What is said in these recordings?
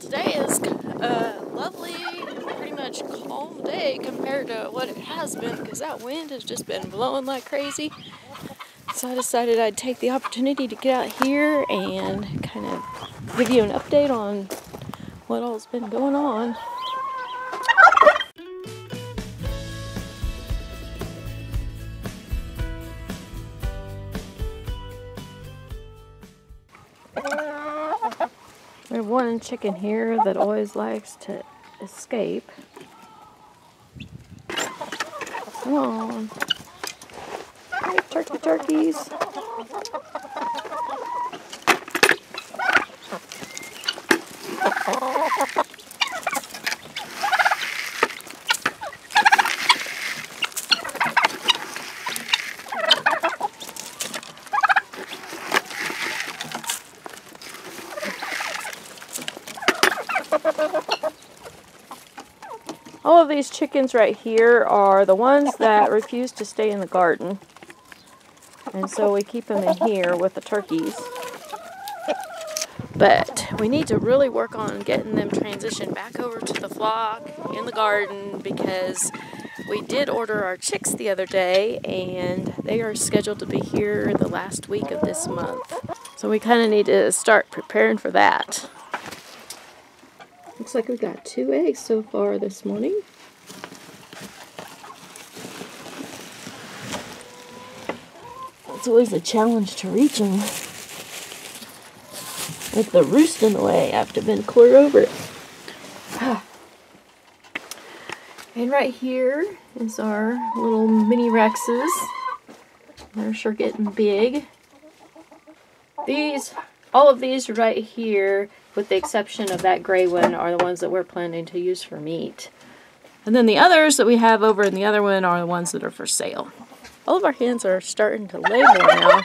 today is a lovely, pretty much calm day compared to what it has been because that wind has just been blowing like crazy. So I decided I'd take the opportunity to get out here and kind of give you an update on what all's been going on. We have one chicken here that always likes to escape. Come on. Hey, turkeys. All of these chickens right here are the ones that refuse to stay in the garden. And so we keep them in here with the turkeys. But we need to really work on getting them transitioned back over to the flock in the garden because we did order our chicks the other day and they are scheduled to be here the last week of this month. So we kind of need to start preparing for that. Looks like we got 2 eggs so far this morning. It's always a challenge to reach them. With the roost in the way, I have to bend clear over it. And right here is our little mini Rexes. They're sure getting big. All of these right here, with the exception of that gray one, are the ones that we're planning to use for meat. And then the others that we have over in the other one are the ones that are for sale. All of our hens are starting to lay more now,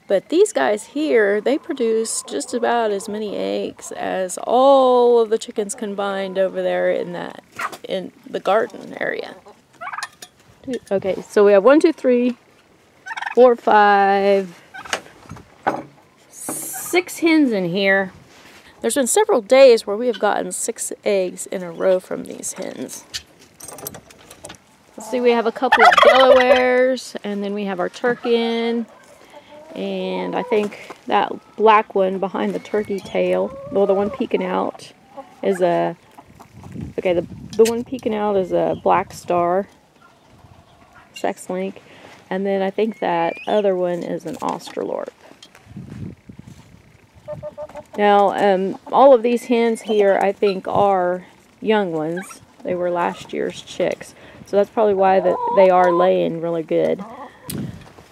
but these guys here, they produce just about as many eggs as all of the chickens combined over there in the garden area. Okay, so we have 1, 2, 3, 4, 5, 6 hens in here. There's been several days where we have gotten 6 eggs in a row from these hens. Let's see, we have a couple of Delawares, and then we have our Turkin, and I think that black one behind the turkey tail, well, the one peeking out is the one peeking out is a black star, sex link, and then I think that other one is an Australorp. Now, all of these hens here, I think, are young ones. They were last year's chicks. So that's probably why they are laying really good.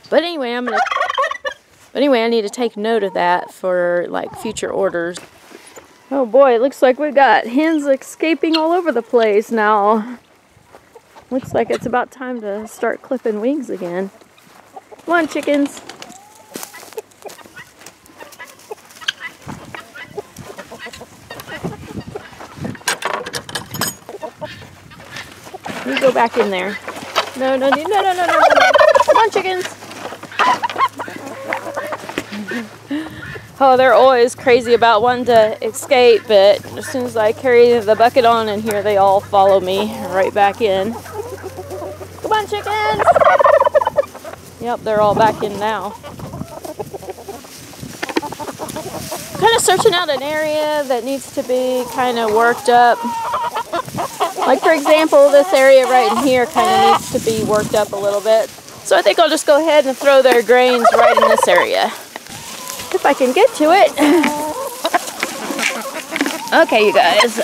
But anyway, I need to take note of that for like future orders. Oh boy, it looks like we've got hens escaping all over the place now. Looks like it's about time to start clipping wings again. Come on, chickens. You go back in there. No. Come on, chickens. Oh, they're always crazy about wanting to escape, but as soon as I carry the bucket on in here, they all follow me right back in. Come on, chickens. Yep, they're all back in now. Kind of searching out an area that needs to be kind of worked up. Like, for example, this area right in here kind of needs to be worked up a little bit. So I think I'll just go ahead and throw their grains right in this area. If I can get to it. Okay, you guys.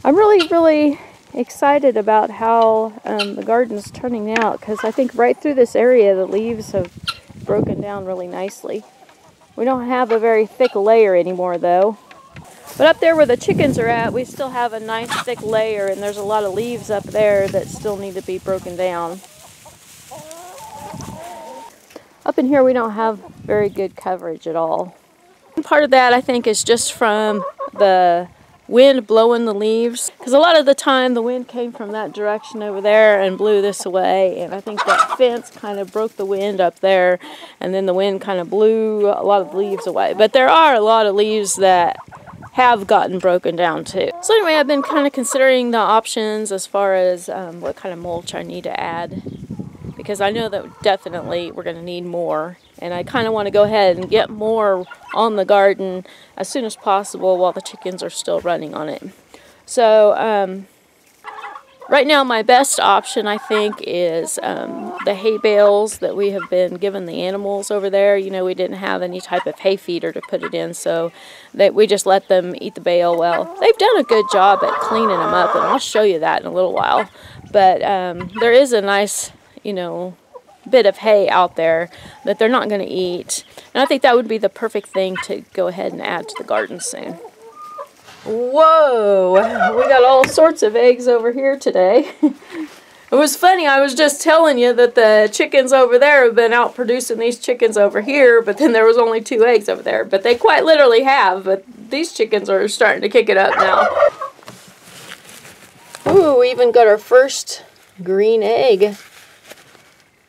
I'm really excited about how the garden's turning out because I think right through this area the leaves have broken down really nicely. We don't have a very thick layer anymore though. But up there where the chickens are at, we still have a nice thick layer and there's a lot of leaves up there that still need to be broken down. Up in here we don't have very good coverage at all. part of that I think is just from the wind blowing the leaves, because a lot of the time the wind came from that direction over there and blew this away, and I think that fence kind of broke the wind up there, and then the wind kind of blew a lot of the leaves away. But there are a lot of leaves that have gotten broken down too. So anyway, I've been kind of considering the options as far as what kind of mulch I need to add, because I know that definitely we're going to need more, and I kind of want to go ahead and get more on the garden as soon as possible while the chickens are still running on it. So right now my best option I think is the hay bales that we have been giving the animals over there. You know, we didn't have any type of hay feeder to put it in, so that we just let them eat the bale. Well, they've done a good job at cleaning them up, and I'll show you that in a little while. But there is a nice, you know, bit of hay out there that they're not going to eat, and I think that would be the perfect thing to go ahead and add to the garden soon. Whoa, we got all sorts of eggs over here today. It was funny, I was just telling you that the chickens over there have been out producing these chickens over here, but then there was only 2 eggs over there. But they quite literally have, but these chickens are starting to kick it up now. Ooh, we even got our first green egg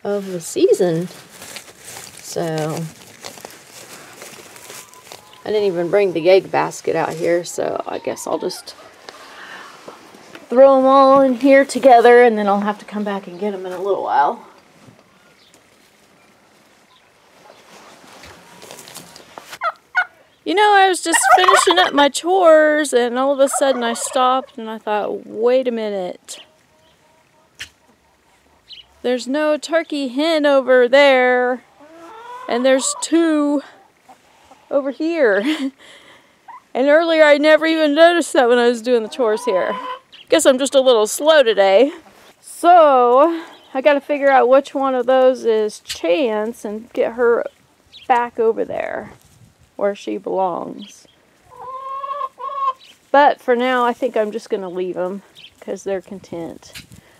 of the season. So I didn't even bring the egg basket out here, so I guess I'll just throw them all in here together, and then I'll have to come back and get them in a little while. You know, I was just finishing up my chores, and all of a sudden I stopped and I thought, wait a minute. There's no turkey hen over there, and there's 2 over here. And earlier I never even noticed that when I was doing the chores here. Guess I'm just a little slow today. So I gotta figure out which one of those is Chance and get her back over there where she belongs. But for now I think I'm just gonna leave them because they're content.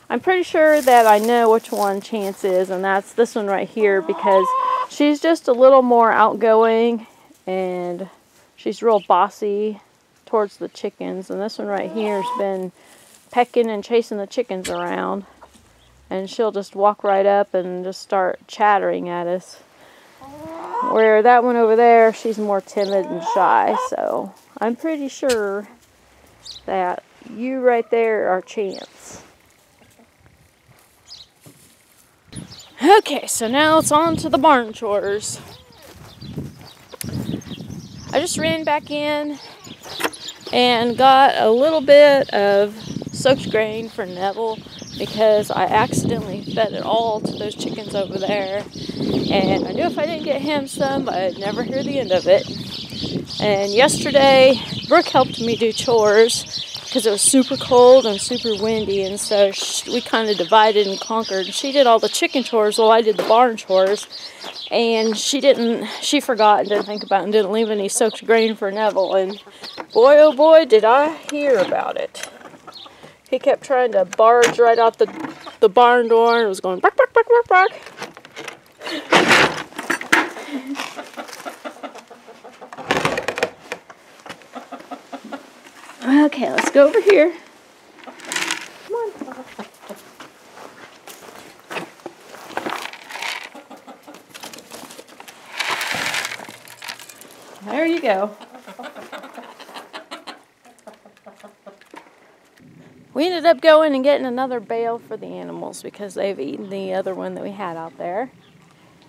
I'm pretty sure that I know which one Chance is, and that's this one right here, because she's just a little more outgoing and she's real bossy towards the chickens, and this one right here has been pecking and chasing the chickens around, and she'll just walk right up and just start chattering at us. Where that one over there, she's more timid and shy, so I'm pretty sure that you right there are Chance. Okay, so now it's on to the barn chores. I just ran back in and got a little bit of soaked grain for Neville because I accidentally fed it all to those chickens over there. And I knew if I didn't get him some, I'd never hear the end of it. And yesterday, Brooke helped me do chores because it was super cold and super windy, and so we kind of divided and conquered. She did all the chicken chores while I did the barn chores, and she forgot and didn't think about it and didn't leave any soaked grain for Neville, and boy oh boy did I hear about it. He kept trying to barge right out the barn door and was going bark, bark, bark, bark, bark. Okay, let's go over here. Come on. There you go. We ended up going and getting another bale for the animals because they've eaten the other one that we had out there.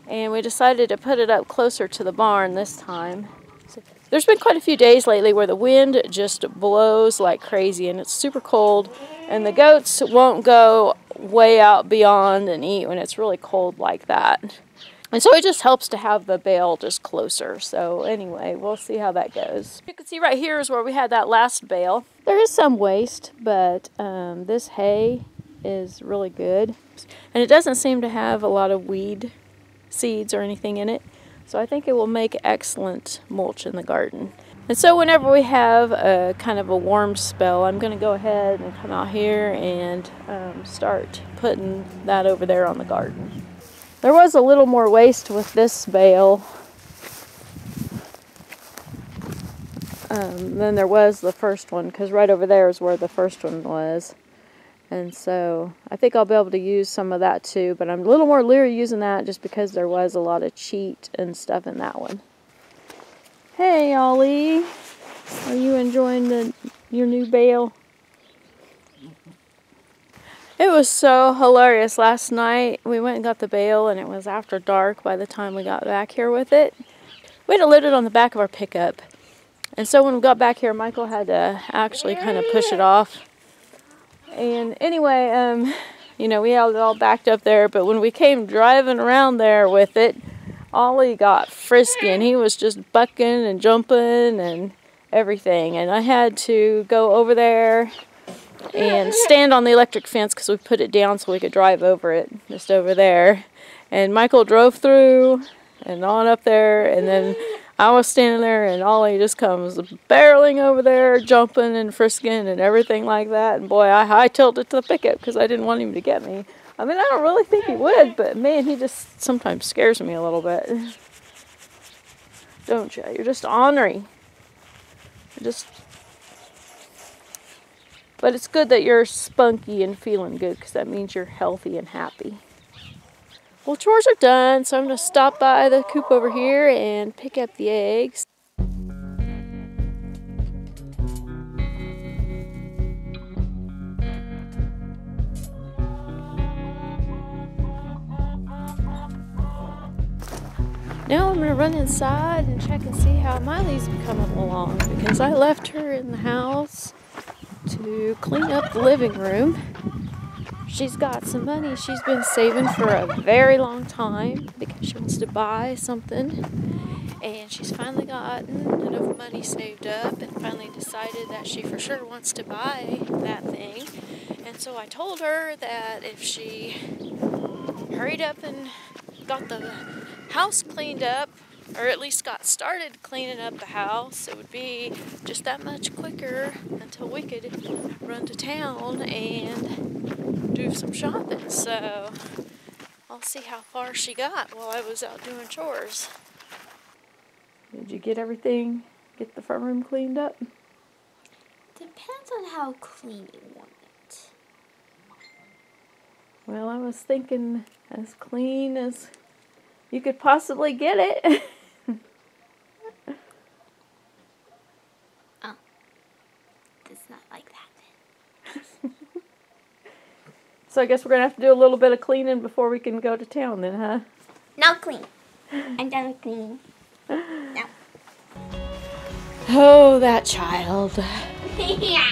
And we decided to put it up closer to the barn this time. There's been quite a few days lately where the wind just blows like crazy and it's super cold, and the goats won't go way out beyond and eat when it's really cold like that. And so it just helps to have the bale just closer. So anyway, we'll see how that goes. You can see right here is where we had that last bale. There is some waste, but this hay is really good. And it doesn't seem to have a lot of weed seeds or anything in it. So I think it will make excellent mulch in the garden. And so whenever we have a kind of a warm spell, I'm going to go ahead and come out here and start putting that over there on the garden. There was a little more waste with this bale. than there was the first one, because right over there is where the first one was. And so I think I'll be able to use some of that too, but I'm a little more leery using that just because there was a lot of cheat and stuff in that one. Hey, Ollie, are you enjoying your new bale? It was so hilarious. Last night we went and got the bale and it was after dark by the time we got back here with it. We had to load it on the back of our pickup. And so when we got back here, Michael had to actually kind of push it off. And anyway, you know, we had it all backed up there, but when we came driving around there with it, Ollie got frisky and he was just bucking and jumping and everything. And I had to go over there and stand on the electric fence because we put it down so we could drive over it, just over there. And Michael drove through and on up there, and then I was standing there and Ollie just comes barreling over there, jumping and frisking and everything like that. And boy, I high-tailed it to the pickup because I didn't want him to get me. I mean, I don't really think he would, but man, he just sometimes scares me a little bit. Don't you? You're just ornery. But it's good that you're spunky and feeling good because that means you're healthy and happy. Well, chores are done, so I'm going to stop by the coop over here and pick up the eggs. Now I'm going to run inside and check and see how Miley's coming along because I left her in the house to clean up the living room. She's got some money she's been saving for a very long time because she wants to buy something, and she's finally gotten enough money saved up and finally decided that she for sure wants to buy that thing. And so I told her that if she hurried up and got the house cleaned up, or at least got started cleaning up the house, it would be just that much quicker until we could run to town and do some shopping. So I'll see how far she got while I was out doing chores. Did you get everything? Get the front room cleaned up? Depends on how clean you want it. Well, I was thinking as clean as you could possibly get it. Oh. It's not like that. So I guess we're going to have to do a little bit of cleaning before we can go to town then, huh? Now clean. I'm done with cleaning. Now. Oh, that child. Yeah.